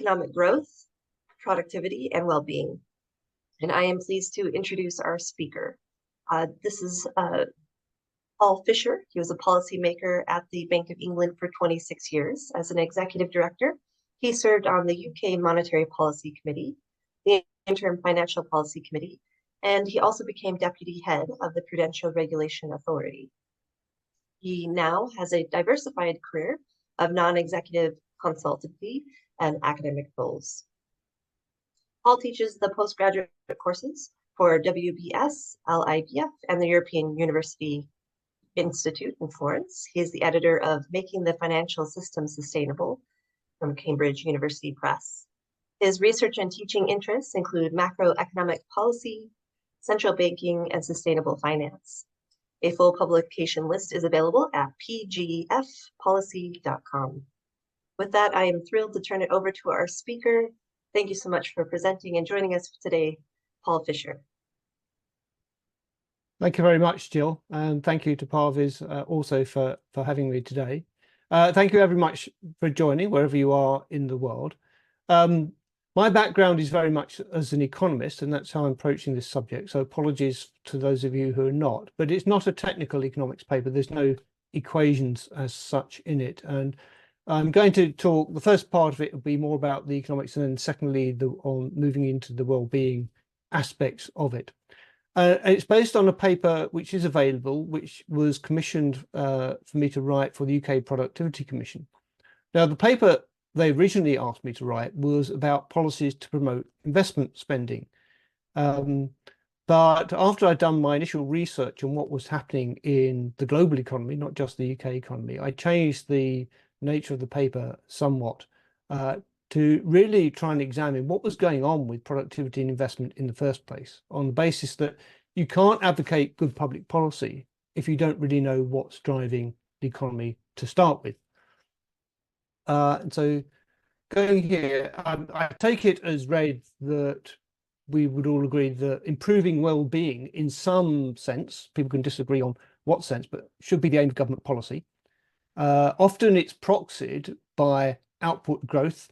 economic growth, productivity, and well-being. And I am pleased to introduce our speaker. This is Paul Fisher. He was a policymaker at the Bank of England for 26 years. As an executive director, he served on the UK Monetary Policy Committee, the Interim Financial Policy Committee, and he also became deputy head of the Prudential Regulation Authority. He now has a diversified career of non-executive consultancy and academic roles. Paul teaches the postgraduate courses for WBS, LIBF, and the European University Institute in Florence. He is the editor of Making the Financial System Sustainable from Cambridge University Press. His research and teaching interests include macroeconomic policy, central banking, and sustainable finance. A full publication list is available at pgfpolicy.com. With that, I am thrilled to turn it over to our speaker. Thank you so much for presenting and joining us today, Paul Fisher. Thank you very much, Jill, and thank you to Parviz also for having me today. Thank you very much for joining wherever you are in the world. My background is very much as an economist, and that's how I'm approaching this subject. So apologies to those of you who are not, but it's not a technical economics paper. There's no equations as such in it. And I'm going to talk, the first part of it will be more about the economics, and then secondly, on moving into the well-being aspects of it. It's based on a paper which is available, which was commissioned for me to write for the UK Productivity Commission. Now, the paper they originally asked me to write was about policies to promote investment spending. But after I'd done my initial research on what was happening in the global economy, not just the UK economy, I changed the nature of the paper somewhat to really try and examine what was going on with productivity and investment in the first place, on the basis that you can't advocate good public policy if you don't really know what's driving the economy to start with. And so going here, I take it as read that we would all agree that improving well-being in some sense, people can disagree on what sense, but should be the aim of government policy. Often it's proxied by output growth,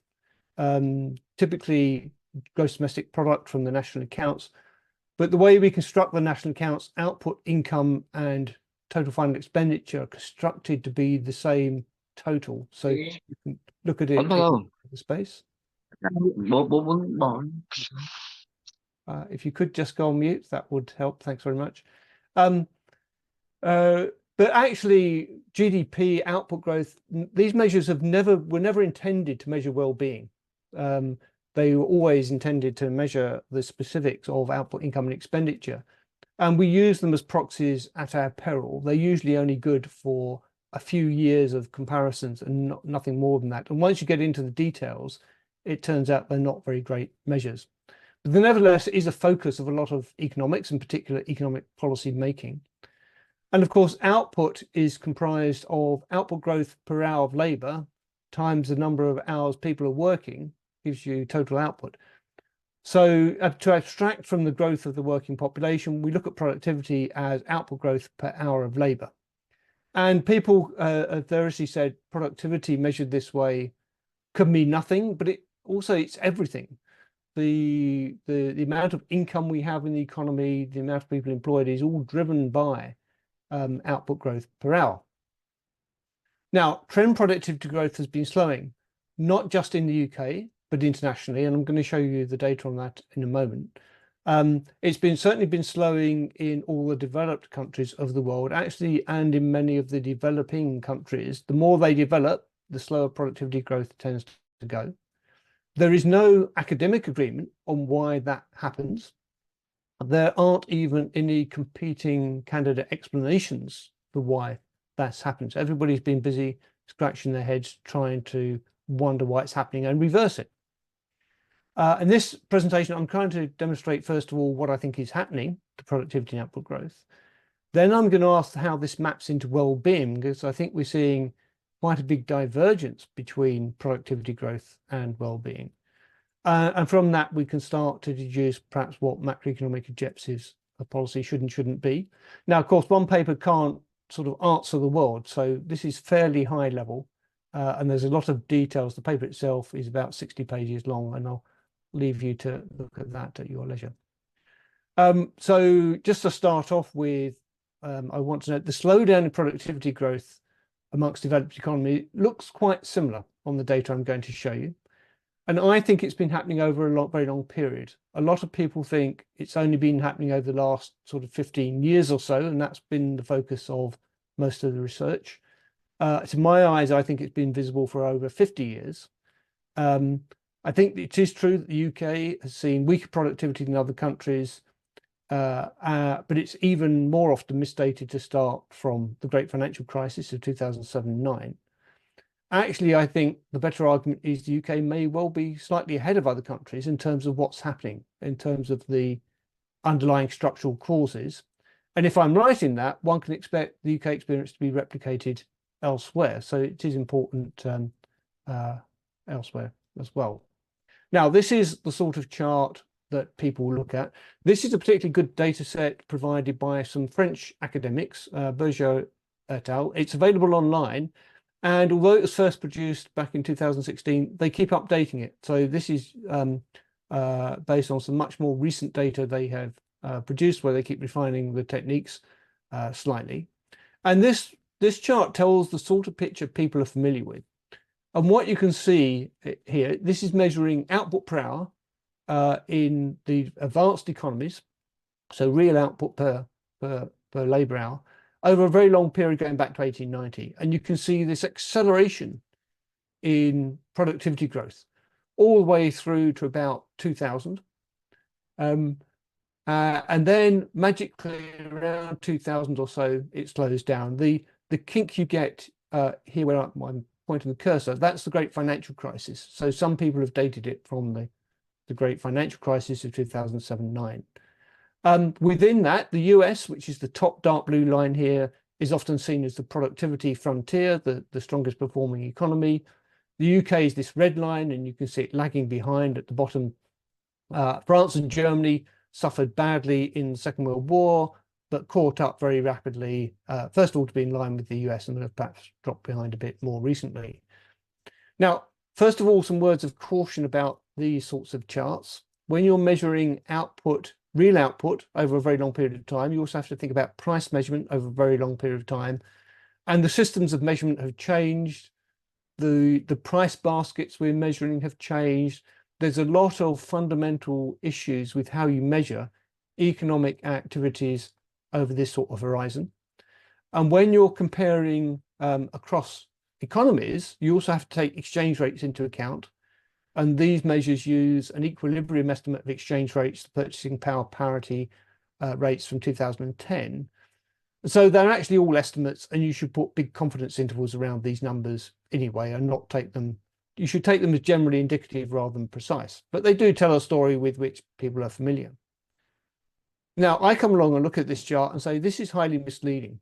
typically gross domestic product from the national accounts. But the way we construct the national accounts, output, income, and total final expenditure are constructed to be the same total. So you can look at it in the space. If you could just go on mute, that would help. Thanks very much. But actually, GDP, output growth, these measures were never intended to measure well-being. They were always intended to measure the specifics of output, income, and expenditure. And we use them as proxies at our peril. They're usually only good for a few years of comparisons and nothing more than that. And once you get into the details, it turns out they're not very great measures. But nevertheless, it is a focus of a lot of economics, in particular economic policy making. And of course, output is comprised of output growth per hour of labor times the number of hours people are working gives you total output. So to abstract from the growth of the working population, we look at productivity as output growth per hour of labor. And people have variously said productivity measured this way could mean nothing, but it's everything. The amount of income we have in the economy, the amount of people employed is all driven by output growth per hour. Now, trend productivity growth has been slowing, not just in the UK, but internationally, and I'm going to show you the data on that in a moment. It's certainly been slowing in all the developed countries of the world, actually, and in many of the developing countries. The more they develop, the slower productivity growth tends to go. There is no academic agreement on why that happens. There aren't even any competing candidate explanations for why that's happened. So everybody's been busy scratching their heads trying to wonder why it's happening and reverse it. In this presentation, I'm trying to demonstrate, first of all, what I think is happening to productivity and output growth. Then I'm going to ask how this maps into well-being, because I think we're seeing quite a big divergence between productivity growth and well-being. And from that, we can start to deduce perhaps what macroeconomic objectives a policy should and shouldn't be. Now, of course, one paper can't sort of answer the world, so this is fairly high level. and there's a lot of details. The paper itself is about 60 pages long, and I'll leave you to look at that at your leisure. So just to start off with, I want to note the slowdown in productivity growth amongst developed economies looks quite similar on the data I'm going to show you. And I think it's been happening over a very long period. A lot of people think it's only been happening over the last sort of 15 years or so, and that's been the focus of most of the research. To my eyes, I think it's been visible for over 50 years. I think it is true that the UK has seen weaker productivity than other countries, but it's even more often misstated to start from the great financial crisis of 2007-9. Actually, I think the better argument is the UK may well be slightly ahead of other countries in terms of what's happening, in terms of the underlying structural causes. And if I'm right in that, one can expect the UK experience to be replicated elsewhere. So it is important elsewhere as well. Now, this is the sort of chart that people look at. This is a particularly good data set provided by some French academics, Bergeau et al. It's available online. And although it was first produced back in 2016, they keep updating it. So this is based on some much more recent data they have produced, where they keep refining the techniques slightly. And this chart tells the sort of picture people are familiar with. And what you can see here, this is measuring output per hour in the advanced economies, so real output per labour hour, over a very long period going back to 1890. And you can see this acceleration in productivity growth all the way through to about 2000. And then magically around 2000 or so, it slows down. The kink you get here where I'm pointing the cursor, that's the great financial crisis. So some people have dated it from the great financial crisis of 2007-9. Within that, the US, which is the top dark blue line here, is often seen as the productivity frontier, the strongest performing economy. The UK is this red line, and you can see it lagging behind at the bottom. France and Germany suffered badly in the Second World War, but caught up very rapidly, first of all, to be in line with the US, and then have perhaps dropped behind a bit more recently. Now, first of all, some words of caution about these sorts of charts. When you're measuring output, real output over a very long period of time, you also have to think about price measurement over a very long period of time. And the systems of measurement have changed. The price baskets we're measuring have changed. There's a lot of fundamental issues with how you measure economic activities over this sort of horizon. And when you're comparing across economies, you also have to take exchange rates into account. And these measures use an equilibrium estimate of exchange rates, the purchasing power parity rates from 2010. So they're actually all estimates, and you should put big confidence intervals around these numbers anyway, and not take them. You should take them as generally indicative rather than precise. But they do tell a story with which people are familiar. Now, I come along and look at this chart and say this is highly misleading.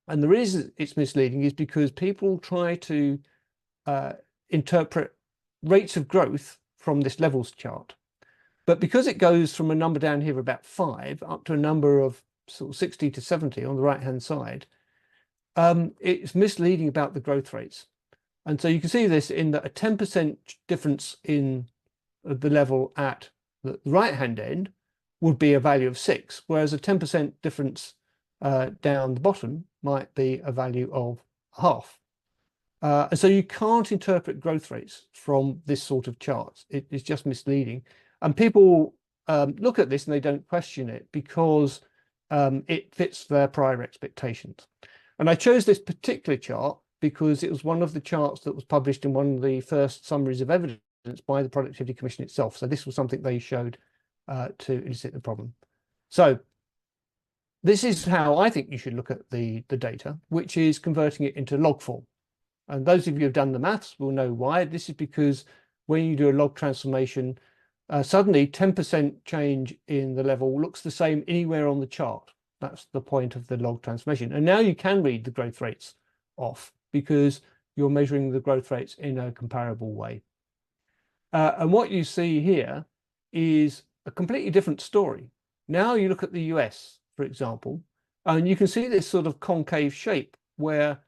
And the reason it's misleading is because people try to interpret rates of growth from this levels chart. But because it goes from a number down here of about 5 up to a number of sort of 60 to 70 on the right-hand side, it's misleading about the growth rates. And so you can see this in that a 10% difference in the level at the right-hand end would be a value of 6, whereas a 10% difference down the bottom might be a value of half. And so you can't interpret growth rates from this sort of charts. It's just misleading. And people look at this and they don't question it because it fits their prior expectations. And I chose this particular chart because it was one of the charts that was published in one of the first summaries of evidence by the Productivity Commission itself. So this was something they showed to elicit the problem. So this is how I think you should look at the data, which is converting it into log form. And those of you who've done the maths will know why. This is because when you do a log transformation, suddenly 10% change in the level looks the same anywhere on the chart. That's the point of the log transformation. And now you can read the growth rates off because you're measuring the growth rates in a comparable way. And what you see here is a completely different story. Now you look at the US, for example, and you can see this sort of concave shape where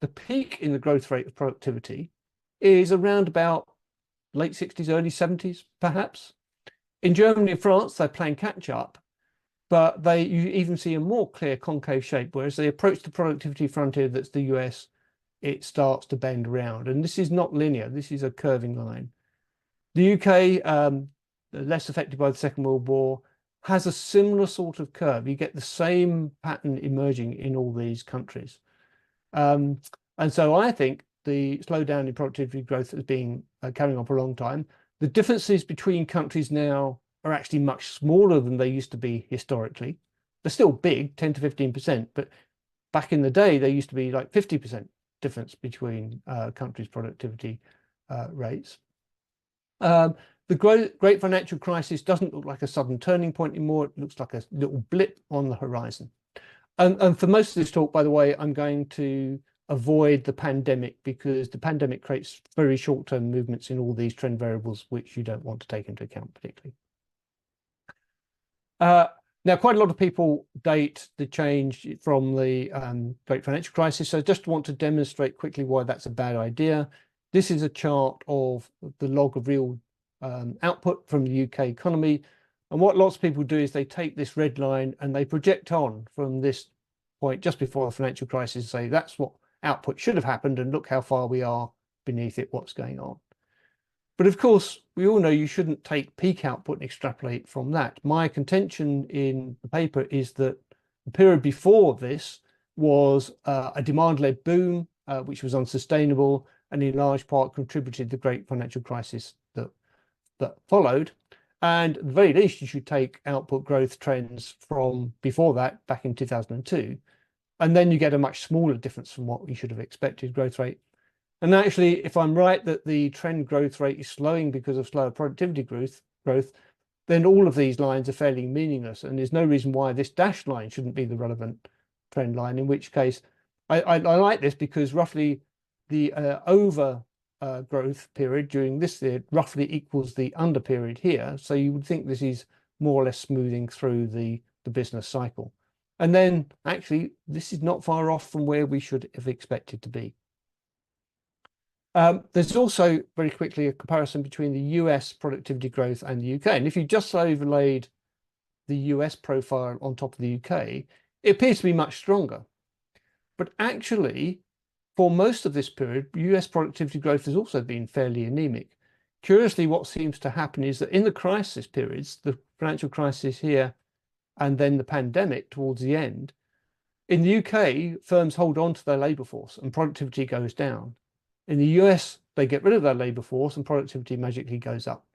the peak in the growth rate of productivity is around about late 60s, early 70s, perhaps. In Germany and France, they're playing catch up, but you even see a more clear concave shape, whereas they approach the productivity frontier that's the US, it starts to bend around. And this is not linear, this is a curving line. The UK, less affected by the Second World War, has a similar sort of curve. You get the same pattern emerging in all these countries. And so I think the slowdown in productivity growth has been carrying on for a long time. The differences between countries now are actually much smaller than they used to be historically. They're still big, 10 to 15%, but back in the day, they used to be like 50% difference between countries' productivity rates. The great financial crisis doesn't look like a sudden turning point anymore. It looks like a little blip on the horizon. And for most of this talk, by the way, I'm going to avoid the pandemic because the pandemic creates very short-term movements in all these trend variables, which you don't want to take into account particularly. Now, quite a lot of people date the change from the great financial crisis. So I just want to demonstrate quickly why that's a bad idea. This is a chart of the log of real output from the UK economy. And what lots of people do is they take this red line and they project on from this point just before the financial crisis and say that's what output should have happened and look how far we are beneath it, what's going on. But of course, we all know you shouldn't take peak output and extrapolate from that. My contention in the paper is that the period before this was a demand-led boom, which was unsustainable and in large part contributed to the great financial crisis that followed. And at the very least, you should take output growth trends from before that, back in 2002. And then you get a much smaller difference from what we should have expected growth rate. And actually, if I'm right that the trend growth rate is slowing because of slower productivity growth, then all of these lines are fairly meaningless. And there's no reason why this dashed line shouldn't be the relevant trend line, in which case I like this because roughly the over growth period during this year roughly equals the under period here. So you would think this is more or less smoothing through the business cycle. And then actually, this is not far off from where we should have expected to be. There's also very quickly a comparison between the US productivity growth and the UK. And if you just overlaid the US profile on top of the UK, it appears to be much stronger. But actually, for most of this period, US productivity growth has also been fairly anemic. Curiously, what seems to happen is that in the crisis periods, the financial crisis here, and then the pandemic towards the end, in the UK, firms hold on to their labour force and productivity goes down. In the US, they get rid of their labour force and productivity magically goes up.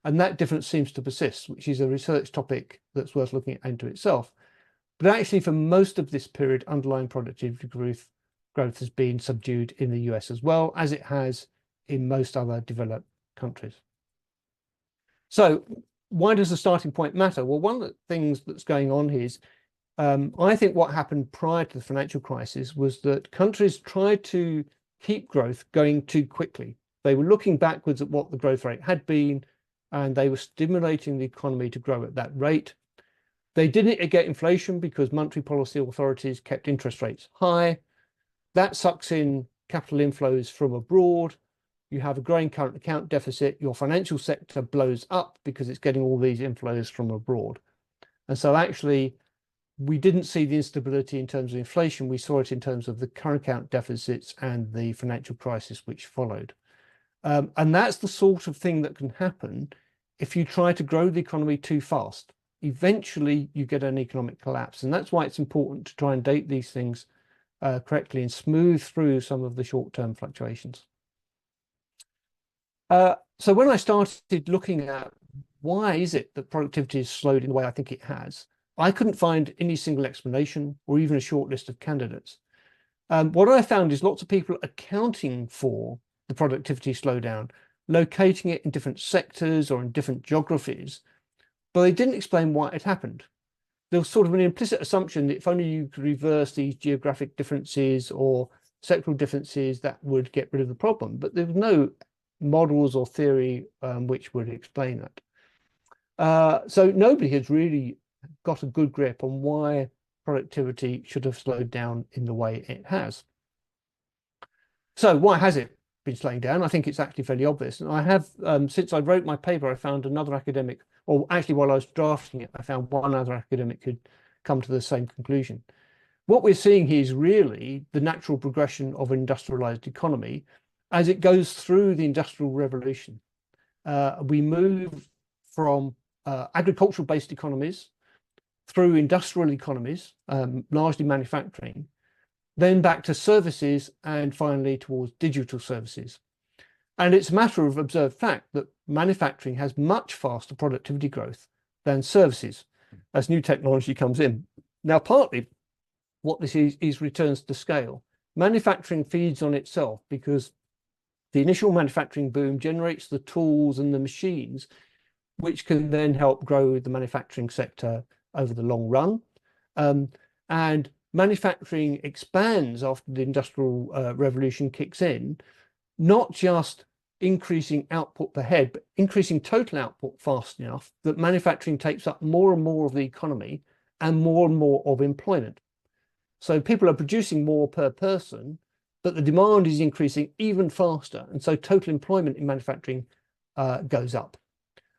And that difference seems to persist, which is a research topic that's worth looking into itself. But actually, for most of this period, underlying productivity growth has been subdued in the US as well, as it has in most other developed countries. So why does the starting point matter? Well, one of the things that's going on here is I think what happened prior to the financial crisis was that countries tried to keep growth going too quickly. They were looking backwards at what the growth rate had been, and they were stimulating the economy to grow at that rate. They didn't get inflation because monetary policy authorities kept interest rates high. That sucks in capital inflows from abroad. You have a growing current account deficit. Your financial sector blows up because it's getting all these inflows from abroad. And so actually, we didn't see the instability in terms of inflation. We saw it in terms of the current account deficits and the financial crisis which followed. And that's the sort of thing that can happen if you try to grow the economy too fast. Eventually, you get an economic collapse. And that's why it's important to try and date these things correctly and smooth through some of the short-term fluctuations. So when I started looking at why is it that productivity is slowed in the way I think it has, I couldn't find any single explanation or even a short list of candidates. What I found is lots of people accounting for the productivity slowdown, locating it in different sectors or in different geographies, but they didn't explain why it happened. There was sort of an implicit assumption that if only you could reverse these geographic differences or sectoral differences, that would get rid of the problem. But there was no models or theory which would explain that. So nobody has really got a good grip on why productivity should have slowed down in the way it has. So why has it been slowing down? I think it's actually fairly obvious. And I have, since I wrote my paper, I found another academic, or actually while I was drafting it, I found one other academic who'd come to the same conclusion. What we're seeing here is really the natural progression of an industrialized economy as it goes through the Industrial Revolution. We move from agricultural-based economies through industrial economies, largely manufacturing, then back to services, and finally towards digital services. And it's a matter of observed fact that manufacturing has much faster productivity growth than services as new technology comes in. Now, partly what this is returns to scale. Manufacturing feeds on itself because the initial manufacturing boom generates the tools and the machines, which can then help grow the manufacturing sector over the long run. And manufacturing expands after the Industrial Revolution kicks in, not just increasing output per head, but increasing total output fast enough that manufacturing takes up more and more of the economy and more of employment. So people are producing more per person, but the demand is increasing even faster. And so total employment in manufacturing goes up.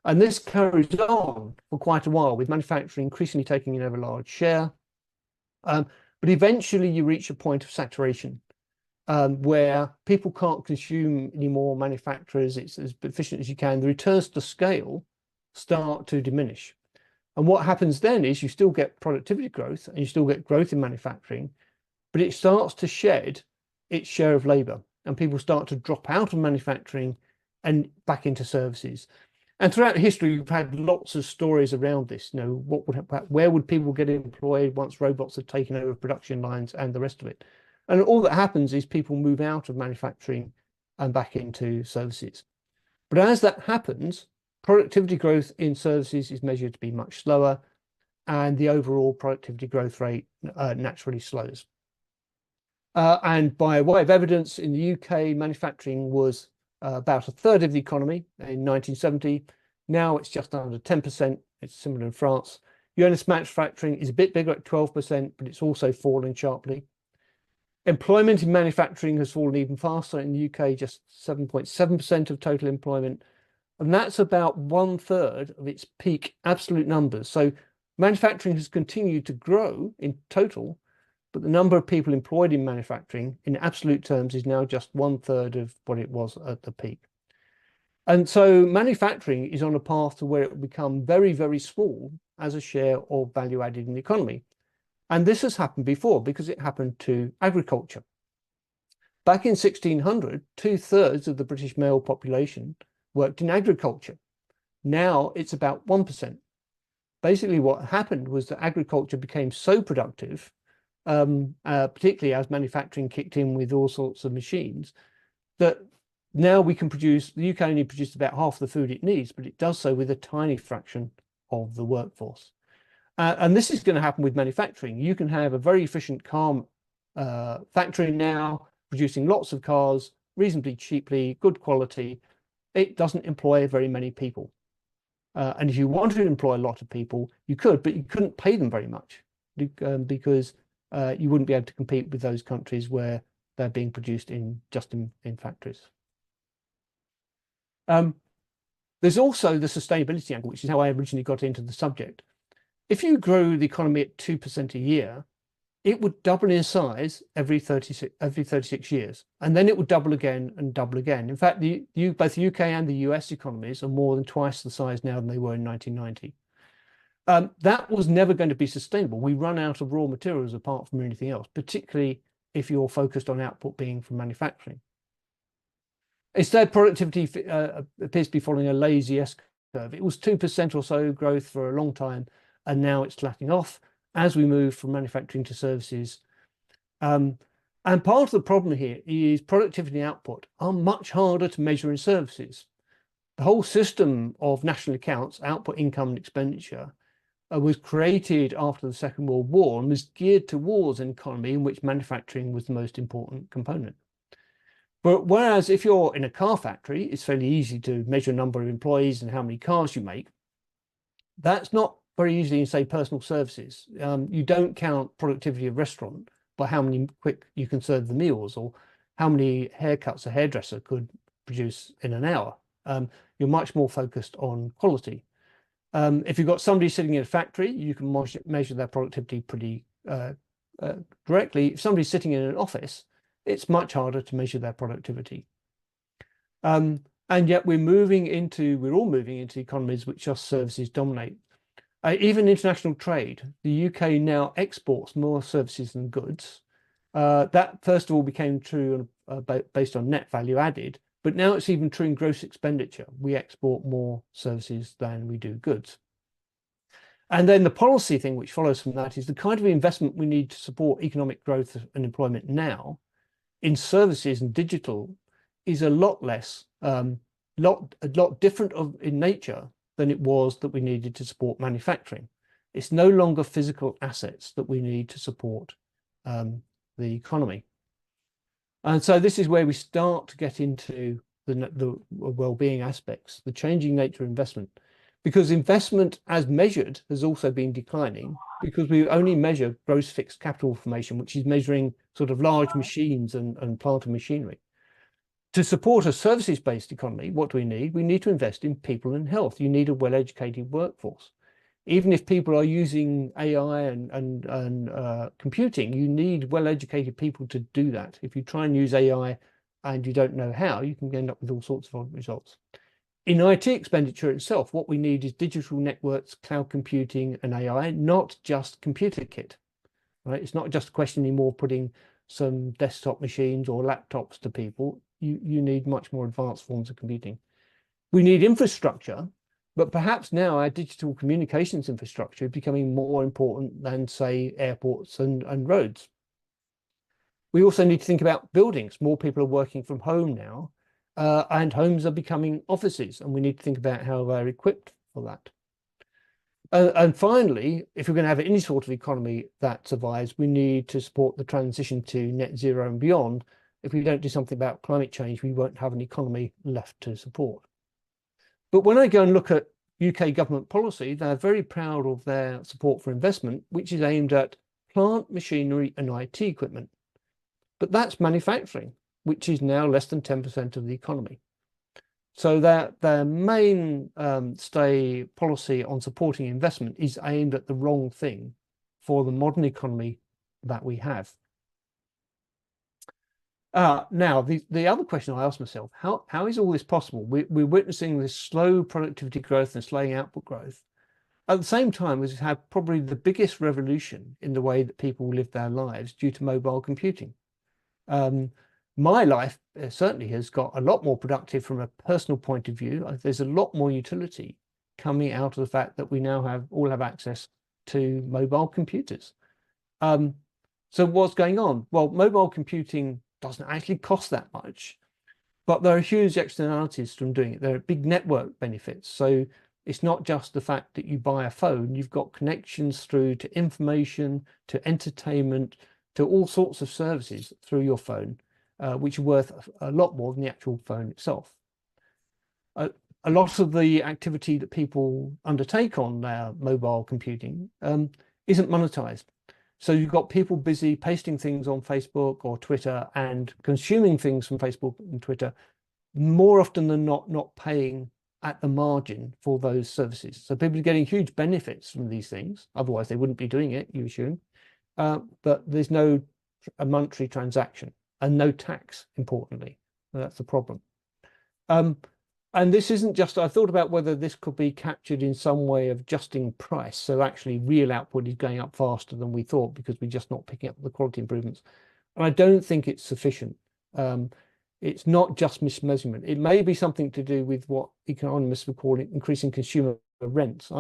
And this carries on for quite a while, with manufacturing increasingly taking an ever large share. But eventually you reach a point of saturation where people can't consume any more manufacturers. It's as efficient as you can. The returns to scale start to diminish. And what happens then is you still get productivity growth and you still get growth in manufacturing, but it starts to shed its share of labor and people start to drop out of manufacturing and back into services. And throughout history, we've had lots of stories around this. You know, where would people get employed once robots have taken over production lines and the rest of it? And all that happens is people move out of manufacturing and back into services. But as that happens, productivity growth in services is measured to be much slower, and the overall productivity growth rate naturally slows. And by way of evidence, in the UK, manufacturing was about a third of the economy in 1970. Now it's just under 10%. It's similar in France. US manufacturing is a bit bigger at 12%, but it's also fallen sharply. Employment in manufacturing has fallen even faster. In the UK, just 7.7% of total employment. And that's about 1/3 of its peak absolute numbers. So manufacturing has continued to grow in total, but the number of people employed in manufacturing in absolute terms is now just 1/3 of what it was at the peak. And so manufacturing is on a path to where it will become very, very small as a share of value added in the economy. And this has happened before because it happened to agriculture. Back in 1600, 2/3 of the British male population worked in agriculture. Now it's about 1%. Basically, what happened was that agriculture became so productive, particularly as manufacturing kicked in with all sorts of machines, that now we can produce, the UK only produces about half the food it needs, but it does so with a tiny fraction of the workforce. And this is going to happen with manufacturing. You can have a very efficient car factory now, producing lots of cars reasonably cheaply, good quality. It doesn't employ very many people. And if you wanted to employ a lot of people, you could, but you couldn't pay them very much because you wouldn't be able to compete with those countries where they're being produced just in factories. There's also the sustainability angle, which is how I originally got into the subject. If you grow the economy at 2% a year, it would double in size every 36 years, and then it would double again and double again. In fact, both the UK and the US economies are more than twice the size now than they were in 1990. That was never going to be sustainable. We run out of raw materials apart from anything else, particularly if you're focused on output being from manufacturing. Instead, productivity appears to be following a lazy S-curve. It was 2% or so growth for a long time, and now it's flattening off as we move from manufacturing to services. And part of the problem here is productivity and output are much harder to measure in services. The whole system of national accounts, output, income, and expenditure, was created after the Second World War and was geared towards an economy in which manufacturing was the most important component. But whereas if you're in a car factory, it's fairly easy to measure a number of employees and how many cars you make. That's not very easily in, say, personal services. You don't count productivity of restaurant by how many quick you can serve the meals, or how many haircuts a hairdresser could produce in an hour. You're much more focused on quality. If you've got somebody sitting in a factory, you can measure their productivity pretty directly. If somebody's sitting in an office, it's much harder to measure their productivity. And yet we're all moving into economies which just services dominate. Even international trade, the UK now exports more services than goods. That first of all became true based on net value added, but now it's even true in gross expenditure. We export more services than we do goods. And then the policy thing which follows from that is the kind of investment we need to support economic growth and employment now in services and digital is a lot less, a lot different in nature than it was that we needed to support manufacturing. It's no longer physical assets that we need to support the economy. And so this is where we start to get into the well-being aspects, the changing nature of investment, because investment as measured has also been declining because we only measure gross fixed capital formation, which is measuring sort of large machines and plant and machinery. To support a services-based economy, what do we need? We need to invest in people and health. You need a well-educated workforce. Even if people are using AI and computing, you need well-educated people to do that. If you try and use AI and you don't know how, you can end up with all sorts of results. In IT expenditure itself, what we need is digital networks, cloud computing, and AI, not just computer kit. Right? It's not just a question anymore of putting some desktop machines or laptops to people. You need much more advanced forms of computing. We need infrastructure, but perhaps now our digital communications infrastructure is becoming more important than, say, airports and roads. We also need to think about buildings. More people are working from home now, and homes are becoming offices, and we need to think about how they're equipped for that. And finally, if we're going to have any sort of economy that survives, we need to support the transition to net zero and beyond. If we don't do something about climate change, we won't have an economy left to support. But when I go and look at UK government policy, they're very proud of their support for investment, which is aimed at plant, machinery, and IT equipment. But that's manufacturing, which is now less than 10% of the economy. So their main policy on supporting investment is aimed at the wrong thing for the modern economy that we have. Now, the other question I ask myself, how is all this possible? We're witnessing this slow productivity growth and slowing output growth. At the same time, we've had probably the biggest revolution in the way that people live their lives due to mobile computing. My life certainly has got a lot more productive from a personal point of view. There's a lot more utility coming out of the fact that we now all have access to mobile computers. So what's going on? Well, mobile computing doesn't actually cost that much, but there are huge externalities from doing it. There are big network benefits. So it's not just the fact that you buy a phone, you've got connections through to information, to entertainment, to all sorts of services through your phone, which are worth a lot more than the actual phone itself. A lot of the activity that people undertake on their mobile computing isn't monetized. So you've got people busy pasting things on Facebook or Twitter and consuming things from Facebook and Twitter, more often than not paying at the margin for those services. So people are getting huge benefits from these things. Otherwise, they wouldn't be doing it, you assume. But there's no monetary transaction and no tax, importantly. That's the problem. And this isn't just, I thought about whether this could be captured in some way of adjusting price. So actually real output is going up faster than we thought because we're just not picking up the quality improvements. And I don't think it's sufficient. It's not just mismeasurement. It may be something to do with what economists would call increasing consumer rents.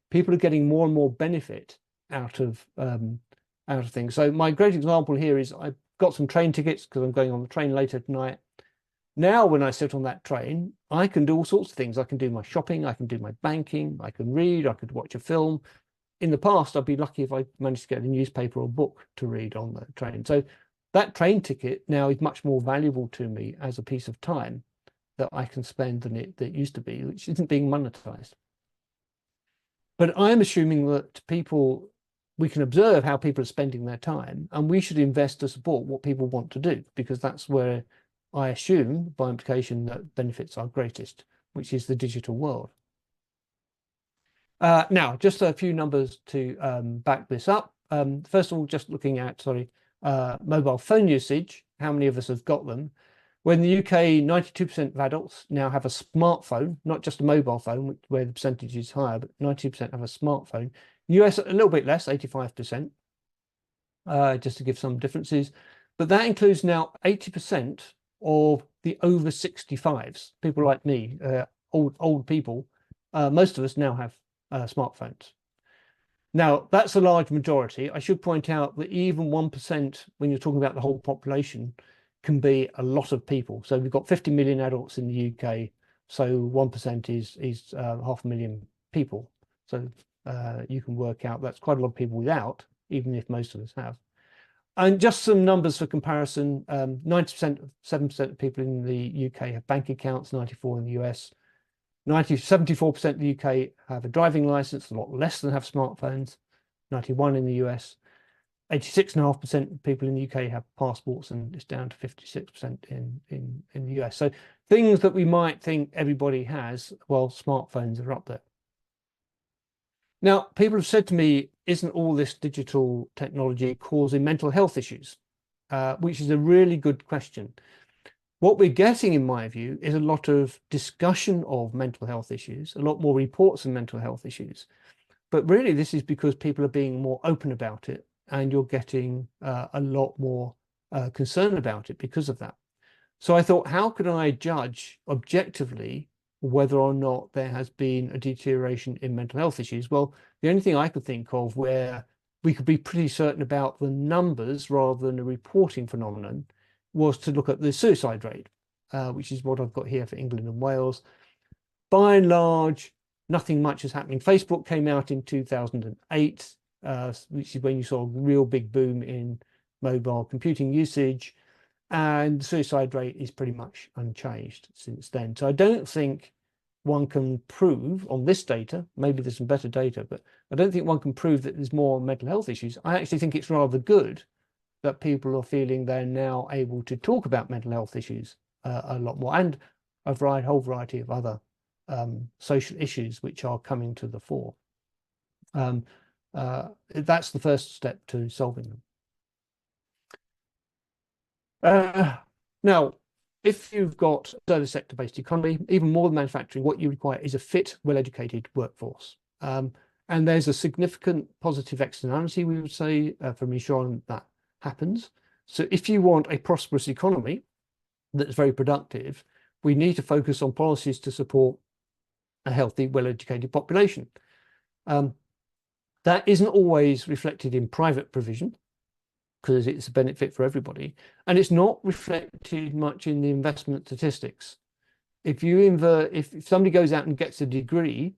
People are getting more and more benefit out of things. So my great example here is I've got some train tickets because I'm going on the train later tonight. Now, when I sit on that train, I can do all sorts of things. I can do my shopping, I can do my banking, I can read, I could watch a film. In the past, I'd be lucky if I managed to get a newspaper or book to read on the train. So that train ticket now is much more valuable to me as a piece of time that I can spend than it used to be, which isn't being monetized. But I'm assuming that people we can observe how people are spending their time, and we should invest to support what people want to do, because that's where I assume, by implication, that benefits are greatest, which is the digital world. Now, just a few numbers to back this up. First of all, just looking at, mobile phone usage, how many of us have got them? Well, in the UK, 92% of adults now have a smartphone, not just a mobile phone, where the percentage is higher, but 92% have a smartphone. US, a little bit less, 85%, just to give some differences. But that includes now 80% of the over 65s, people like me, old people. Most of us now have smartphones. Now, that's a large majority. I should point out that even 1%, when you're talking about the whole population, can be a lot of people. So we've got 50 million adults in the UK. So 1% is 500,000 people. So you can work out that's quite a lot of people without, even if most of us have. And just some numbers for comparison, 90%, 7% of people in the UK have bank accounts, 94 in the US. 74% of the UK have a driving license, a lot less than have smartphones, 91 in the US. 86.5% of people in the UK have passports, and it's down to 56% in the US. So things that we might think everybody has, well, smartphones are up there. Now, people have said to me, isn't all this digital technology causing mental health issues? Which is a really good question. What we're getting, in my view, is a lot of discussion of mental health issues, a lot more reports of mental health issues. But really, this is because people are being more open about it, and you're getting a lot more concern about it because of that. So I thought, how could I judge objectively whether or not there has been a deterioration in mental health issues? Well, the only thing I could think of where we could be pretty certain about the numbers rather than a reporting phenomenon was to look at the suicide rate, which is what I've got here for England and Wales. By and large, nothing much is happening. Facebook came out in 2008, which is when you saw a real big boom in mobile computing usage, and the suicide rate is pretty much unchanged since then. So I don't think one can prove on this data, maybe there's some better data, but I don't think one can prove that there's more mental health issues. I actually think it's rather good that people are feeling they're now able to talk about mental health issues a lot more, and a whole variety of other social issues which are coming to the fore. That's the first step to solving them. Now, if you've got a service sector-based economy, even more than manufacturing, what you require is a fit, well-educated workforce. And there's a significant positive externality, we would say, from ensuring that happens. So if you want a prosperous economy that's very productive, we need to focus on policies to support a healthy, well-educated population. That isn't always reflected in private provision, because it's a benefit for everybody. And it's not reflected much in the investment statistics. If somebody goes out and gets a degree,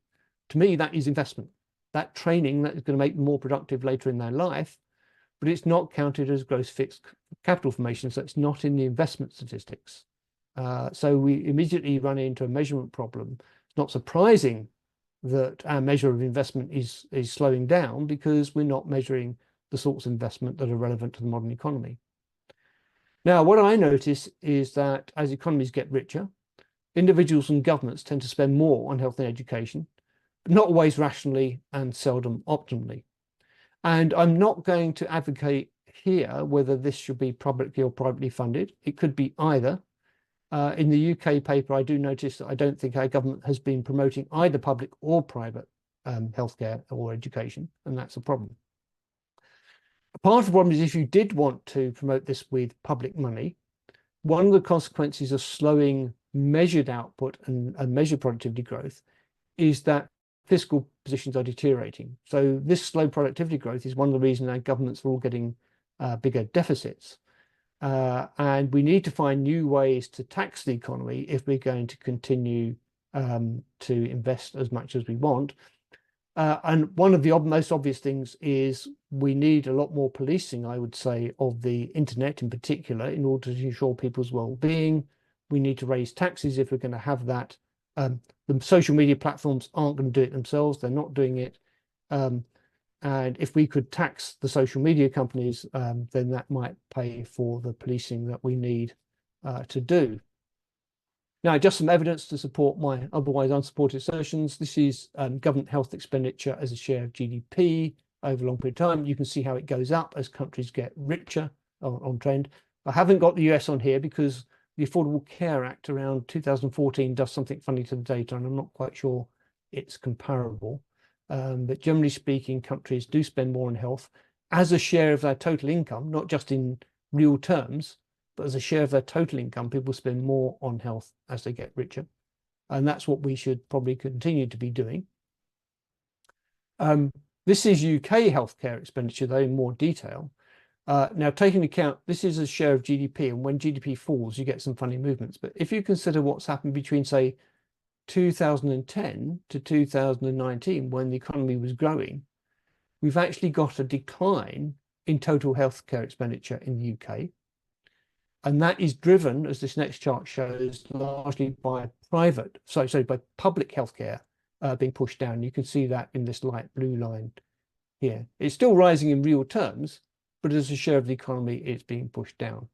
to me, that is investment. That training that is going to make them more productive later in their life, but it's not counted as gross fixed capital formation, so it's not in the investment statistics. So we immediately run into a measurement problem. It's not surprising that our measure of investment is slowing down, because we're not measuring the sorts of investment that are relevant to the modern economy. Now, what I notice is that as economies get richer, individuals and governments tend to spend more on health and education, but not always rationally and seldom optimally. And I'm not going to advocate here whether this should be publicly or privately funded. It could be either. In the UK paper, I do notice that I don't think our government has been promoting either public or private healthcare or education, and that's a problem. Part of the problem is if you did want to promote this with public money, one of the consequences of slowing measured output and measured productivity growth is that fiscal positions are deteriorating. So this slow productivity growth is one of the reasons our governments are all getting bigger deficits. And we need to find new ways to tax the economy if we're going to continue to invest as much as we want. And one of the most obvious things is we need a lot more policing, I would say, of the internet in particular, in order to ensure people's well-being. We need to raise taxes if we're going to have that. The social media platforms aren't going to do it themselves. They're not doing it. And if we could tax the social media companies, then that might pay for the policing that we need to do. Now, just some evidence to support my otherwise unsupported assertions. This is government health expenditure as a share of GDP over a long period of time. You can see how it goes up as countries get richer on trend. I haven't got the US on here because the Affordable Care Act around 2014 does something funny to the data, and I'm not quite sure it's comparable. But generally speaking, countries do spend more on health as a share of their total income, not just in real terms, but as a share of their total income. People spend more on health as they get richer. And that's what we should probably continue to be doing. This is UK healthcare expenditure, though, in more detail. Now, taking into account, this is a share of GDP, and when GDP falls, you get some funny movements. But if you consider what's happened between, say, 2010 to 2019, when the economy was growing, we've actually got a decline in total healthcare expenditure in the UK. And that is driven, as this next chart shows, largely by by public healthcare being pushed down. You can see that in this light blue line here. It's still rising in real terms, but as a share of the economy, it's being pushed down.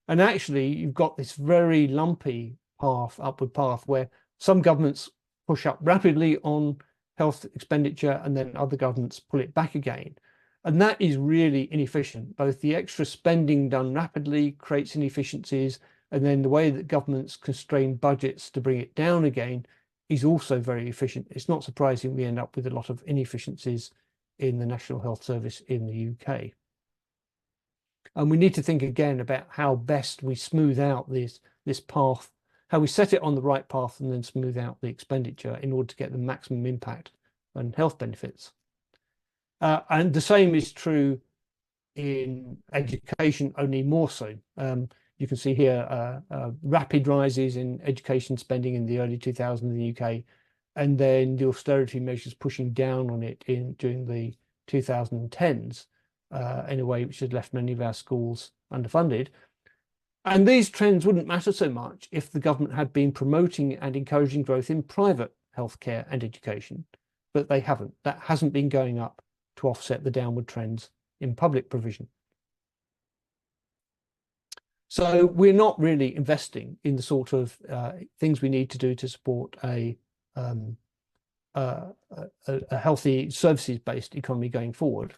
And actually, you've got this very lumpy path, upward path, where some governments push up rapidly on health expenditure, and then other governments pull it back again. And that is really inefficient. Both the extra spending done rapidly creates inefficiencies, and then the way that governments constrain budgets to bring it down again is also very efficient. It's not surprising we end up with a lot of inefficiencies in the National Health Service in the UK. And we need to think again about how best we smooth out this path, how we set it on the right path and then smooth out the expenditure in order to get the maximum impact on health benefits. And the same is true in education, only more so. You can see here rapid rises in education spending in the early 2000s in the UK, and then the austerity measures pushing down on it during the 2010s in a way which has left many of our schools underfunded. And these trends wouldn't matter so much if the government had been promoting and encouraging growth in private healthcare and education, but they haven't. That hasn't been going up to offset the downward trends in public provision. So we're not really investing in the sort of things we need to do to support a healthy services-based economy going forward.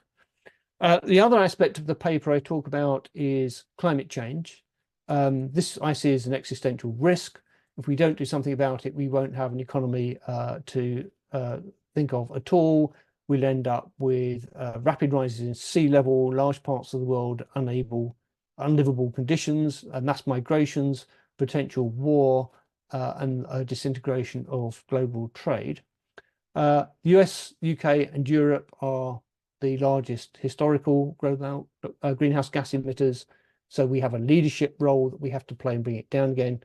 The other aspect of the paper I talk about is climate change. This I see as an existential risk. If we don't do something about it, we won't have an economy to think of at all. We'll end up with rapid rises in sea level, large parts of the world unlivable conditions, mass migrations, potential war, and disintegration of global trade. The US, UK, and Europe are the largest historical greenhouse gas emitters. So we have a leadership role that we have to play and bring it down again.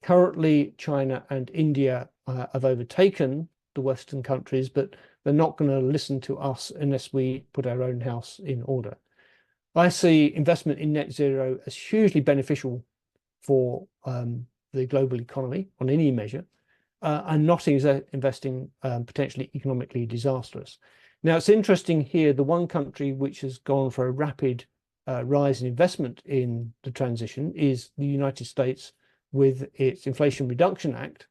Currently, China and India have overtaken the Western countries, but they're not going to listen to us unless we put our own house in order. I see investment in net zero as hugely beneficial for the global economy on any measure, and not investing potentially economically disastrous. Now, it's interesting here, the one country which has gone for a rapid rise in investment in the transition is the United States with its Inflation Reduction Act.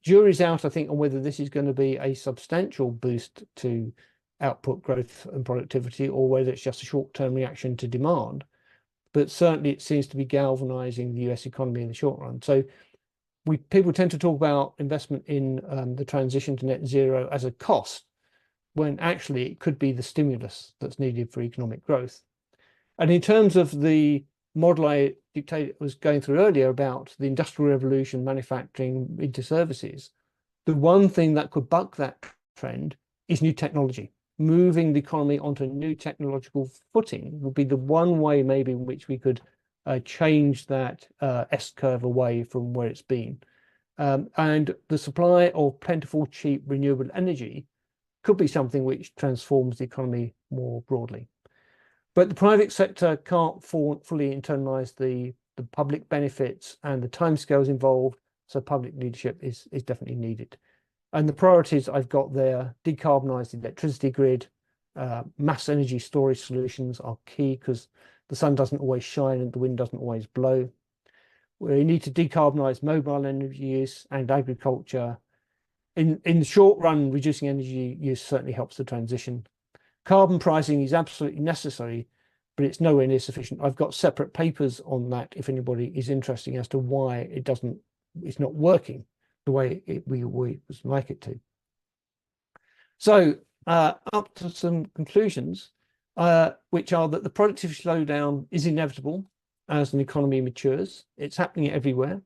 Jury's out, I think, on whether this is going to be a substantial boost to output growth and productivity, or whether it's just a short-term reaction to demand. But certainly it seems to be galvanizing the US economy in the short run. So people tend to talk about investment in the transition to net zero as a cost, when actually it could be the stimulus that's needed for economic growth. And in terms of the model I was going through earlier about the Industrial Revolution, manufacturing into services, the one thing that could buck that trend is new technology. Moving the economy onto a new technological footing would be the one way maybe in which we could change that S-curve away from where it's been. And the supply of plentiful, cheap, renewable energy could be something which transforms the economy more broadly. But the private sector can't fully internalize the public benefits and the timescales involved, so public leadership is definitely needed. And the priorities I've got there: decarbonize the electricity grid, Mass energy storage solutions are key because the sun doesn't always shine and the wind doesn't always blow. We need to decarbonize mobile energy use and agriculture. In the short run, reducing energy use certainly helps the transition. Carbon pricing is absolutely necessary, but it's nowhere near sufficient. I've got separate papers on that if anybody is interested as to why it's not working the way we would like it to. So up to some conclusions, which are that the productivity slowdown is inevitable as an economy matures. It's happening everywhere.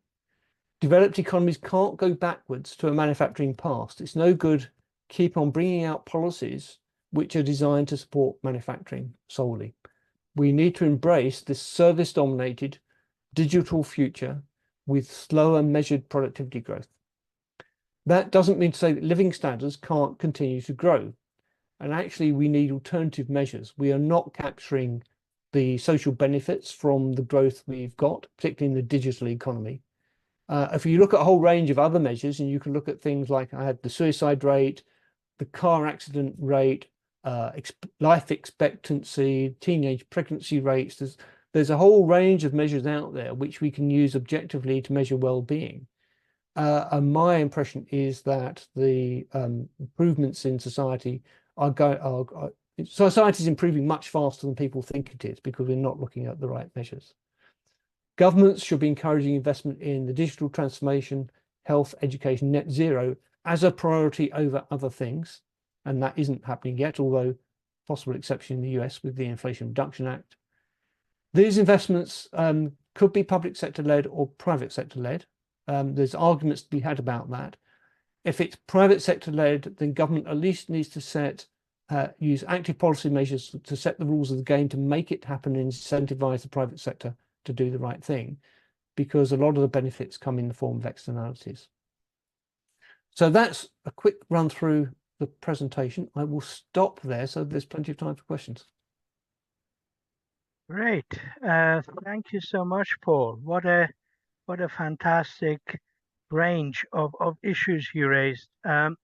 Developed economies can't go backwards to a manufacturing past. It's no good keep on bringing out policies which are designed to support manufacturing solely. We need to embrace this service-dominated digital future with slower measured productivity growth. That doesn't mean to say that living standards can't continue to grow. And actually, we need alternative measures. We are not capturing the social benefits from the growth we've got, particularly in the digital economy. If you look at a whole range of other measures, and you can look at things like I had the suicide rate, the car accident rate, life expectancy, teenage pregnancy rates. There's a whole range of measures out there which we can use objectively to measure well-being. And my impression is that the improvements in society society is improving much faster than people think it is because we're not looking at the right measures. Governments should be encouraging investment in the digital transformation, health, education, net zero as a priority over other things. And that isn't happening yet, although possible exception in the US with the Inflation Reduction Act. These investments could be public sector led or private sector led. There's arguments to be had about that. If it's private sector led, then government at least needs to use active policy measures to set the rules of the game to make it happen and incentivize the private sector to do the right thing, because a lot of the benefits come in the form of externalities. So that's a quick run through the presentation. I will stop there so there's plenty of time for questions. Great. Thank you so much, Paul. What a fantastic range of issues you raised. And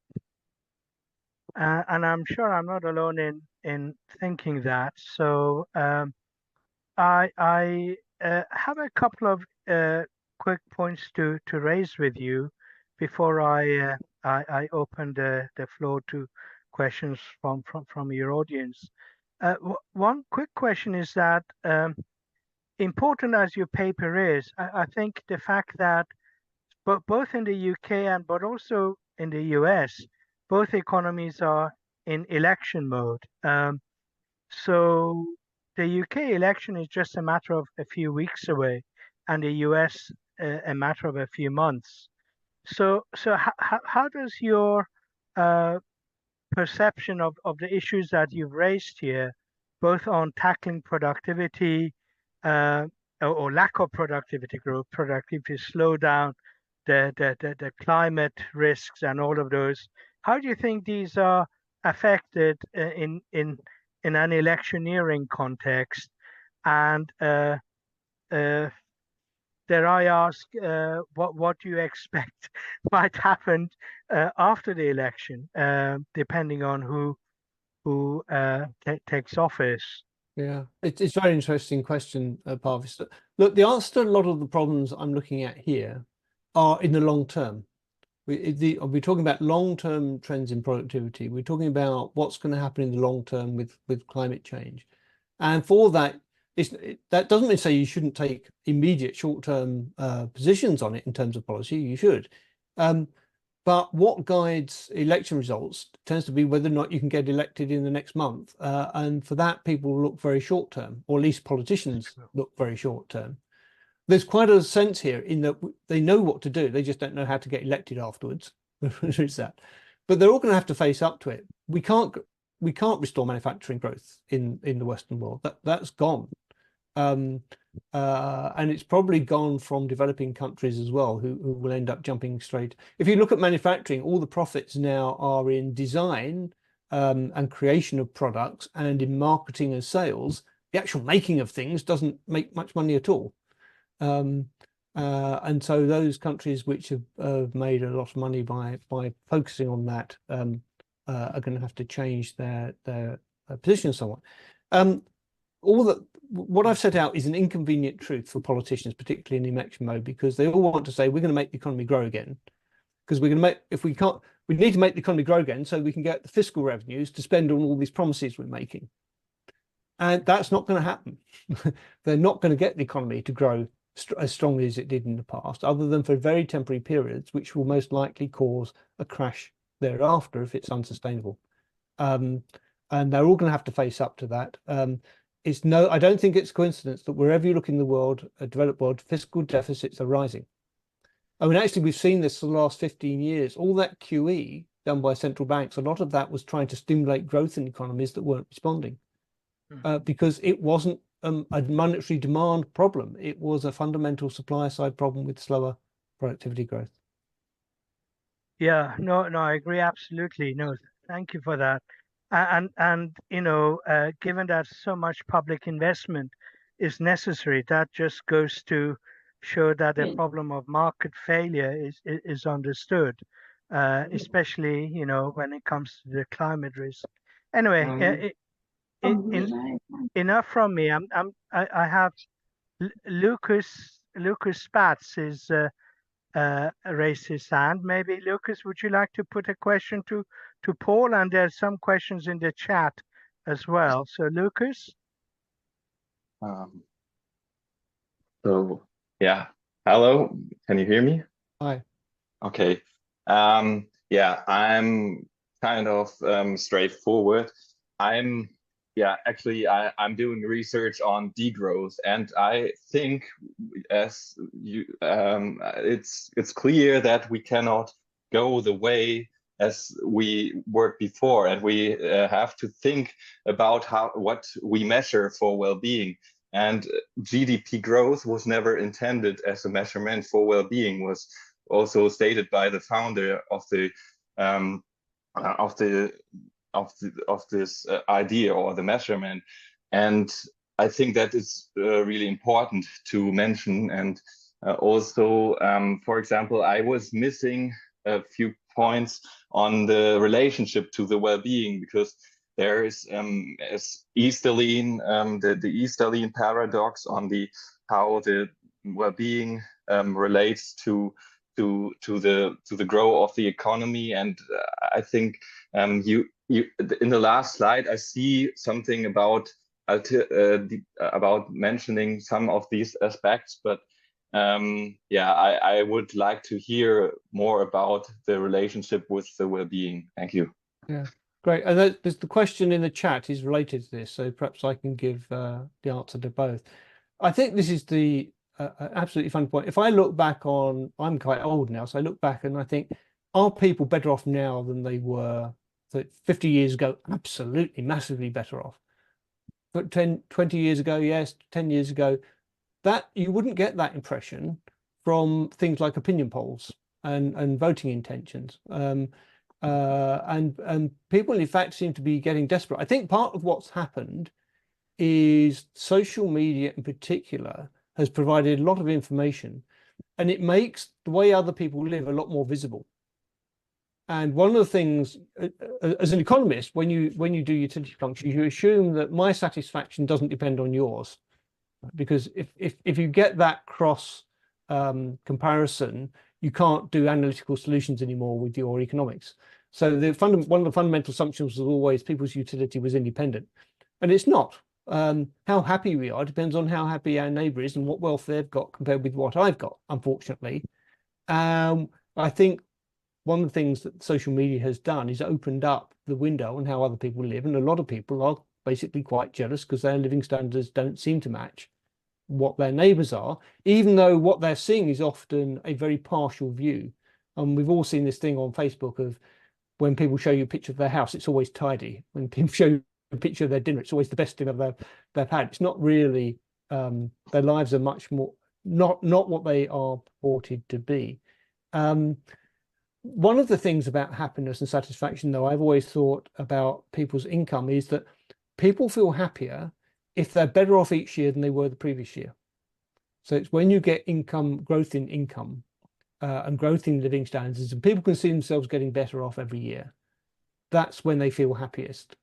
I'm sure I'm not alone in thinking that. So I have a couple of quick points to raise with you before I open the floor to questions from your audience. One quick question is that important as your paper is, I think the fact that both in the UK but also in the US, both economies are in election mode. So the UK election is just a matter of a few weeks away, and the US a matter of a few months. So how does your perception of the issues that you've raised here, both on tackling productivity or lack of productivity growth, productivity slowdown, the climate risks and all of those, how do you think these are affected in an electioneering context? And dare I ask, what do you expect might happen after the election, depending on who takes office? Yeah, it's a very interesting question, Parvis. Look, the answer to a lot of the problems I'm looking at here are in the long term. We're talking about long-term trends in productivity. We're talking about what's going to happen in the long term with climate change. And for that, that doesn't mean to say you shouldn't take immediate short-term positions on it in terms of policy. You should. But what guides election results tends to be whether or not you can get elected in the next month. And for that, people look very short-term, or at least politicians look very short-term. There's quite a sense here in that they know what to do. They just don't know how to get elected afterwards. There's that. But they're all going to have to face up to it. We can't restore manufacturing growth in the Western world. That's gone. And it's probably gone from developing countries as well, who will end up jumping straight. If you look at manufacturing, all the profits now are in design and creation of products and in marketing and sales. The actual making of things doesn't make much money at all. And so those countries which have made a lot of money by focusing on that are going to have to change their position somewhat. What I've set out is an inconvenient truth for politicians, particularly in election mode, because they all want to say we're going to make the economy grow again, because we're going to make, if we can't, we need to make the economy grow again so we can get the fiscal revenues to spend on all these promises we're making. And that's not going to happen. They're not going to get the economy to grow as strongly as it did in the past, other than for very temporary periods, which will most likely cause a crash thereafter if it's unsustainable. And they're all going to have to face up to that. I don't think it's coincidence that wherever you look in the world, a developed world, fiscal deficits are rising. I mean, actually, we've seen this for the last 15 years. All that QE done by central banks, a lot of that was trying to stimulate growth in economies that weren't responding. Because it wasn't a monetary demand problem. It was a fundamental supply side problem with slower productivity growth. Yeah, no, I agree absolutely. No, thank you for that. And given that so much public investment is necessary, that just goes to show that the problem of market failure is understood, especially when it comes to the climate risk. Anyway, enough from me. I have Lucas Spatz is raised his hand. Maybe Lucas, would you like to put a question to Paul? And there's some questions in the chat as well. So Lucas. So yeah, hello. Can you hear me? Hi. Okay. Yeah, I'm kind of straightforward. I'm doing research on degrowth, and I think as you it's clear that we cannot go the way as we worked before, and we have to think about what we measure for well-being. And GDP growth was never intended as a measurement for well-being, was also stated by the founder of this idea or the measurement. And I think that is really important to mention. And also, for example, I was missing a few points on the relationship to the well-being, because there is as Easterlin, the Easterlin paradox on how the well-being relates to the growth of the economy. And I think you in the last slide I see something about mentioning some of these aspects, but I would like to hear more about the relationship with the well-being. Thank you. Yeah, great. And there's the question in the chat is related to this, so perhaps I can give the answer to both. I think this is the absolutely fun point. If I look back on, I'm quite old now, so I look back and I think, are people better off now than they were 50 years ago? Absolutely, massively better off. But 20 years ago, yes, 10 years ago, that you wouldn't get that impression from things like opinion polls and voting intentions. And people, in fact, seem to be getting desperate. I think part of what's happened is social media in particular has provided a lot of information, and it makes the way other people live a lot more visible. And one of the things, as an economist, when you do utility functions, you assume that my satisfaction doesn't depend on yours, because if you get that cross comparison, you can't do analytical solutions anymore with your economics. So one of the fundamental assumptions was always people's utility was independent, and it's not. How happy we are depends on how happy our neighbour is and what wealth they've got compared with what I've got, unfortunately. I think one of the things that social media has done is opened up the window on how other people live, and a lot of people are basically quite jealous because their living standards don't seem to match what their neighbours are, even though what they're seeing is often a very partial view. And we've all seen this thing on Facebook of when people show you a picture of their house, it's always tidy. When people show you a picture of their dinner, it's always the best dinner they've had. It's not really, their lives are much more, not what they are purported to be. One of the things about happiness and satisfaction, though, I've always thought about people's income is that people feel happier if they're better off each year than they were the previous year. So it's when you get growth in income and growth in living standards, and people can see themselves getting better off every year, that's when they feel happiest.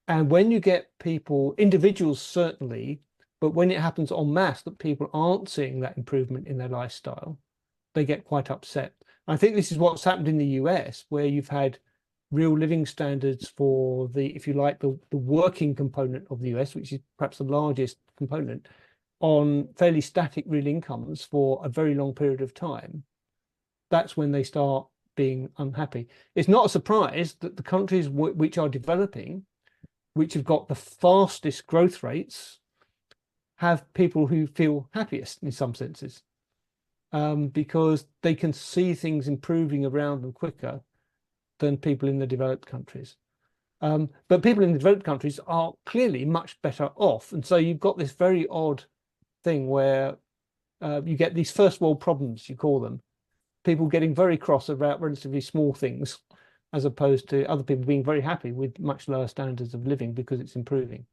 And when you get people, individuals certainly, but when it happens en masse that people aren't seeing that improvement in their lifestyle, they get quite upset. I think this is what's happened in the US, where you've had real living standards for the, if you like, the working component of the US, which is perhaps the largest component, on fairly static real incomes for a very long period of time. That's when they start being unhappy. It's not a surprise that the countries which are developing, which have got the fastest growth rates, have people who feel happiest in some senses, because they can see things improving around them quicker than people in the developed countries. But people in the developed countries are clearly much better off. And so you've got this very odd thing where you get these first world problems, you call them, people getting very cross about relatively small things, as opposed to other people being very happy with much lower standards of living because it's improving.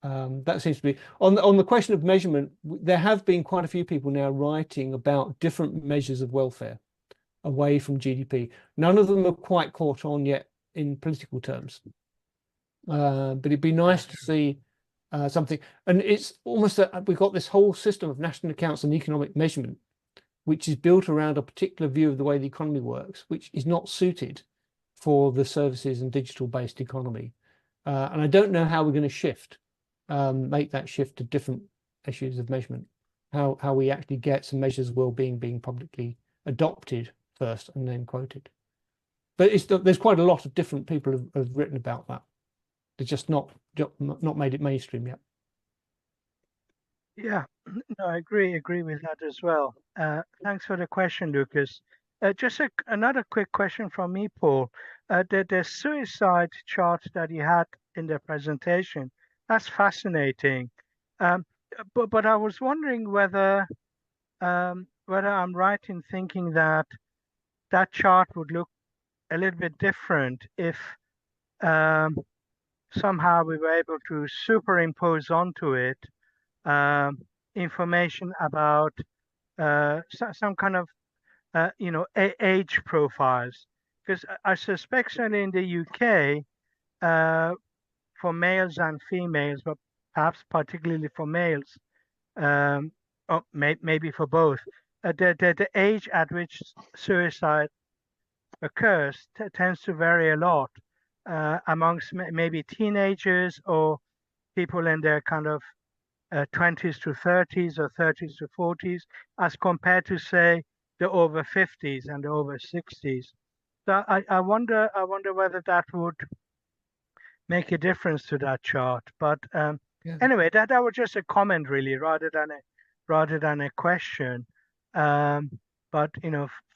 That seems to be on the question of measurement. There have been quite a few people now writing about different measures of welfare away from GDP. None of them are quite caught on yet in political terms, but it'd be nice to see something. And it's almost that we've got this whole system of national accounts and economic measurement, which is built around a particular view of the way the economy works, which is not suited for the services and digital-based economy. And I don't know how we're going to shift, make that shift to different issues of measurement, how we actually get some measures of well-being being publicly adopted first and then quoted. But there's quite a lot of different people have written about that. They're just not made it mainstream yet. Yeah, no, I agree with that as well. Thanks for the question, Lucas. Just another quick question from me, Paul. The suicide chart that you had in the presentation, that's fascinating. But I was wondering whether I'm right in thinking that that chart would look a little bit different if somehow we were able to superimpose onto it information about some kind of age profiles, because I suspect certainly in the UK for males and females, but perhaps particularly for males, or maybe for both, the age at which suicide occurs tends to vary a lot amongst maybe teenagers or people in their kind of 20s to 30s or 30s to 40s, as compared to, say, the over 50s and the over 60s. So I wonder whether that would make a difference to that chart. But anyway, that was just a comment really, rather than a question. But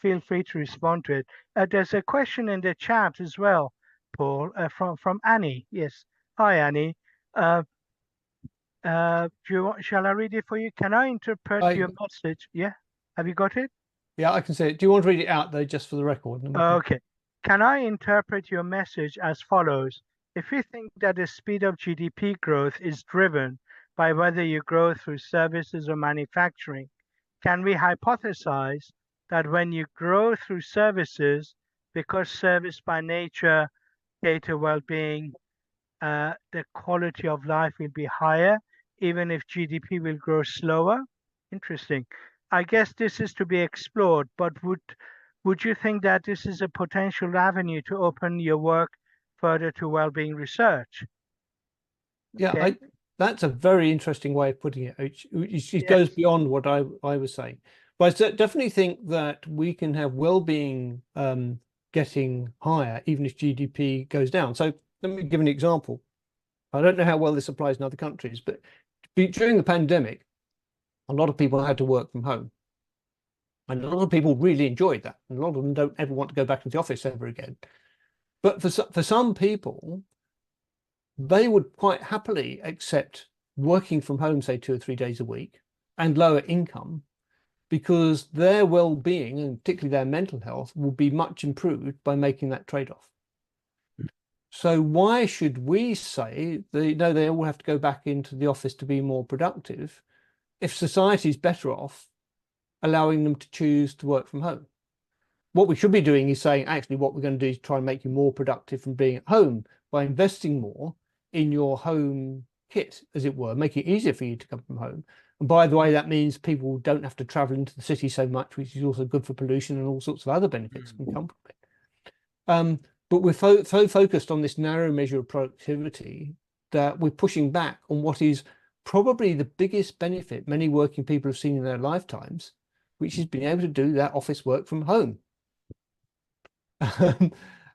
feel free to respond to it. There's a question in the chat as well, Paul, from Annie. Yes, hi Annie. Shall I read it for you? Can I interpret your message? Yeah, have you got it? Yeah, I can say it. Do you want to read it out though, just for the record? Okay. Can I interpret your message as follows? If we think that the speed of GDP growth is driven by whether you grow through services or manufacturing, can we hypothesize that when you grow through services, because service by nature cater well-being, the quality of life will be higher, even if GDP will grow slower? Interesting. I guess this is to be explored, but would you think that this is a potential avenue to open your work further to well-being research? Yeah, okay. That's a very interesting way of putting it. It goes beyond what I was saying. But I definitely think that we can have well-being getting higher, even if GDP goes down. So let me give an example. I don't know how well this applies in other countries, but during the pandemic, a lot of people had to work from home. And a lot of people really enjoyed that. And a lot of them don't ever want to go back to the office ever again. But for some people, they would quite happily accept working from home, say 2 or 3 days a week, and lower income, because their well-being, and particularly their mental health, will be much improved by making that trade-off. So why should we say no, they all have to go back into the office to be more productive, if society is better off allowing them to choose to work from home? What we should be doing is saying, actually, what we're going to do is try and make you more productive from being at home by investing more in your home kit, as it were, make it easier for you to come from home. And by the way, that means people don't have to travel into the city so much, which is also good for pollution and all sorts of other benefits can come from it. But we're so focused on this narrow measure of productivity that we're pushing back on what is probably the biggest benefit many working people have seen in their lifetimes, which is being able to do that office work from home.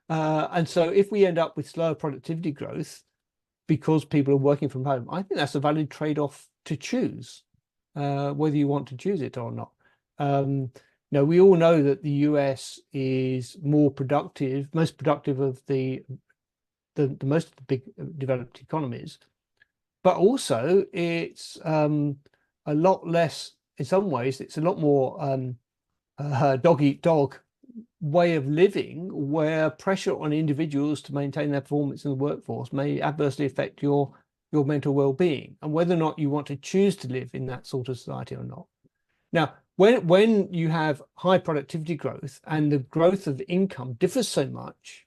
And so if we end up with slower productivity growth because people are working from home, I think that's a valid trade-off to choose, whether you want to choose it or not. Now, we all know that the US is more productive, most productive of the most of the big developed economies, but also it's a lot less, in some ways, it's a lot more dog eat dog way of living, where pressure on individuals to maintain their performance in the workforce may adversely affect your mental well-being, and whether or not you want to choose to live in that sort of society or not. Now, when you have high productivity growth and the growth of income differs so much,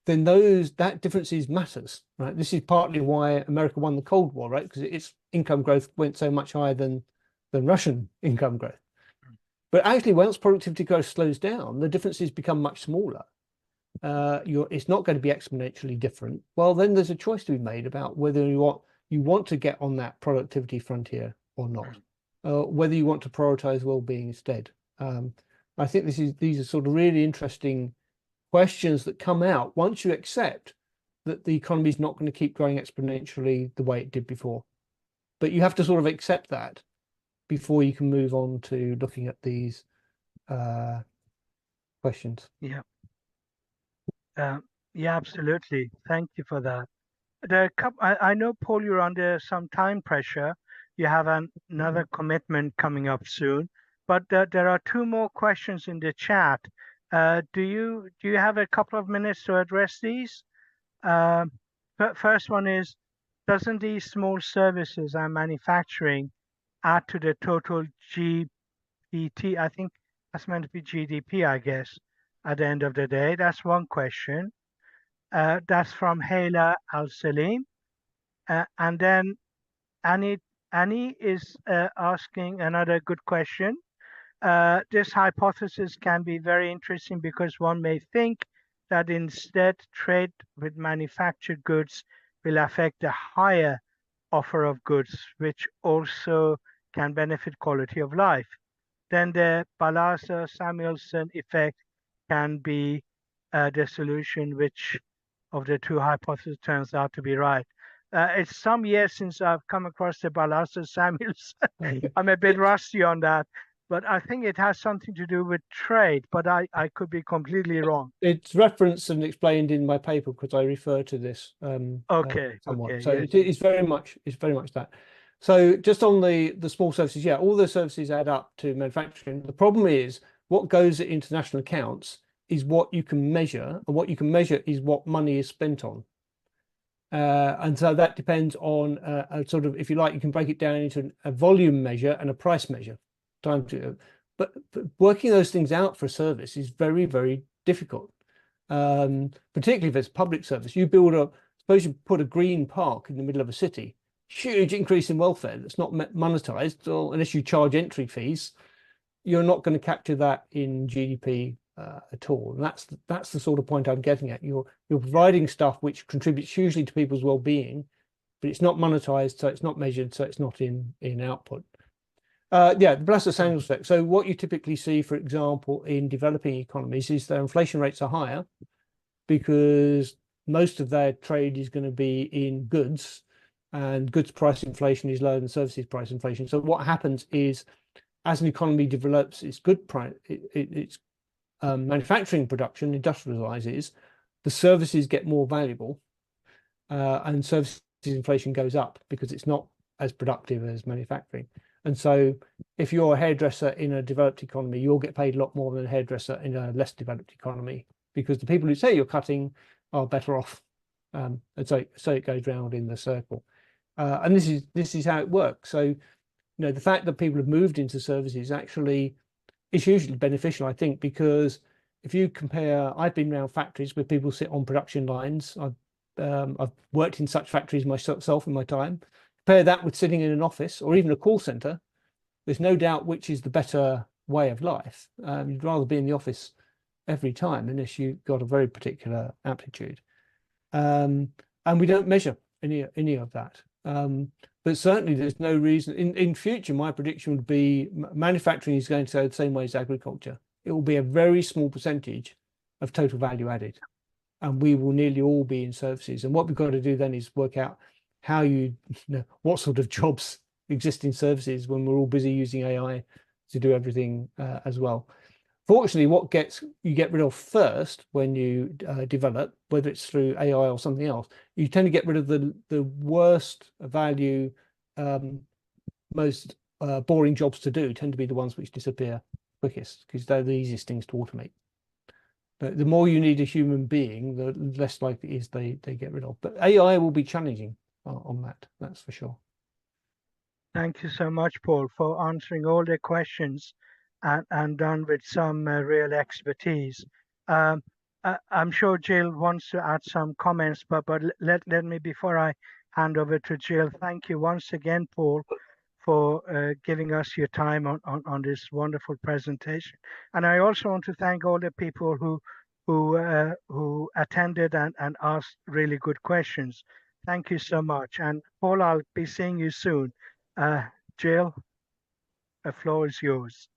then that differences matters, right? This is partly why America won the Cold War, right? Because its income growth went so much higher than Russian income growth. But actually, once productivity growth slows down, the differences become much smaller. It's not going to be exponentially different. Well, then there's a choice to be made about whether you want to get on that productivity frontier or not, whether you want to prioritize well-being instead. I think these are sort of really interesting questions that come out once you accept that the economy is not going to keep growing exponentially the way it did before. But you have to sort of accept that before you can move on to looking at these questions. Yeah. Yeah, absolutely. Thank you for that. I know, Paul, you're under some time pressure. You have another commitment coming up soon, but there are two more questions in the chat. Do you have a couple of minutes to address these? First one is, doesn't these small services and manufacturing add to the total GPT? I think that's meant to be GDP, I guess, at the end of the day. That's one question. That's from Hayla Al-Salim. And then Annie is asking another good question. This hypothesis can be very interesting because one may think that instead trade with manufactured goods will affect the higher offer of goods, which also can benefit quality of life. Then the Balazar-Samuelson effect can be the solution, which of the two hypotheses turns out to be right. It's some years since I've come across the Balazar-Samuelson. I'm a bit rusty on that, but I think it has something to do with trade, but I could be completely wrong. It's referenced and explained in my paper because I refer to this Okay. So Yes. it's very much that. So just on the small services, yeah, all the services add up to manufacturing. The problem is what goes into international accounts is what you can measure, and what you can measure is what money is spent on. And so that depends on a sort of, if you like, you can break it down into a volume measure and a price measure. But working those things out for a service is very, very difficult, particularly if it's public service. Suppose you put a green park in the middle of a city, huge increase in welfare that's not monetized, or unless you charge entry fees, you're not going to capture that in GDP at all. And that's the sort of point I'm getting at. You're providing stuff which contributes hugely to people's well-being, but it's not monetized, so it's not measured, so it's not in output. Yeah, the Balazar-Samuelson effect. So what you typically see, for example, in developing economies is their inflation rates are higher because most of their trade is going to be in goods, and goods price inflation is lower than services price inflation. So what happens is, as an economy develops its its manufacturing production industrializes, the services get more valuable, and services inflation goes up because it's not as productive as manufacturing. And so if you're a hairdresser in a developed economy, you'll get paid a lot more than a hairdresser in a less developed economy, because the people who say you're cutting are better off. And so it goes round in the circle. And this is how it works. So, the fact that people have moved into services actually is hugely beneficial, I think, because if you compare, I've been around factories where people sit on production lines. I've I've worked in such factories myself in my time. Compare that with sitting in an office or even a call center. There's no doubt which is the better way of life. You'd rather be in the office every time unless you've got a very particular aptitude. And we don't measure any of that. But certainly there's no reason in future. My prediction would be manufacturing is going to go the same way as agriculture. It will be a very small percentage of total value added, and we will nearly all be in services. And what we've got to do then is work out how what sort of jobs exist in services when we're all busy using AI to do everything as well. Fortunately, what you get rid of first when you develop, whether it's through AI or something else, you tend to get rid of the worst value, most boring jobs to do tend to be the ones which disappear quickest because they're the easiest things to automate. But the more you need a human being, the less likely it is they get rid of. But AI will be challenging on that, that's for sure. Thank you so much, Paul, for answering all the questions and done with some real expertise. I'm sure Jill wants to add some comments, but let me, before I hand over to Jill, thank you once again, Paul, for giving us your time on this wonderful presentation. And I also want to thank all the people who attended and asked really good questions. Thank you so much. And Paul, I'll be seeing you soon. Jill, the floor is yours.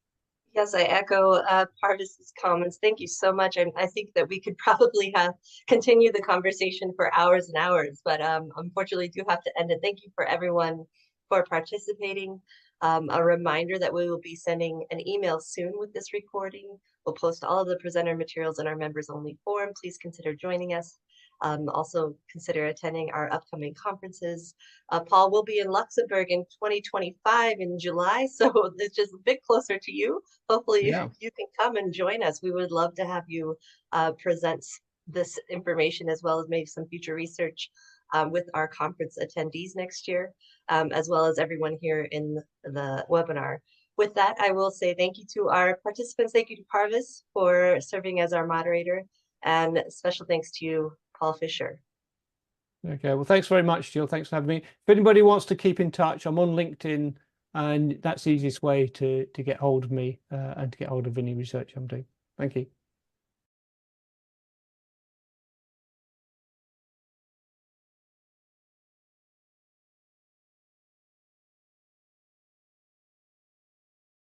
Yes, I echo Parvis's comments. Thank you so much. I think that we could probably continue the conversation for hours and hours, but unfortunately do have to end it. Thank you for everyone for participating. A reminder that we will be sending an email soon with this recording. We'll post all of the presenter materials in our members only forum. Please consider joining us. Also consider attending our upcoming conferences. Paul will be in Luxembourg in 2025 in July, so it's just a bit closer to you. Hopefully you can come and join us. We would love to have you present this information as well as maybe some future research with our conference attendees next year, as well as everyone here in the webinar. With that, I will say thank you to our participants. Thank you to Parvis for serving as our moderator, and special thanks to you, Paul Fisher. Okay, well, thanks very much, Jill. Thanks for having me. If anybody wants to keep in touch, I'm on LinkedIn, and that's the easiest way to get hold of me and to get hold of any research I'm doing. Thank you.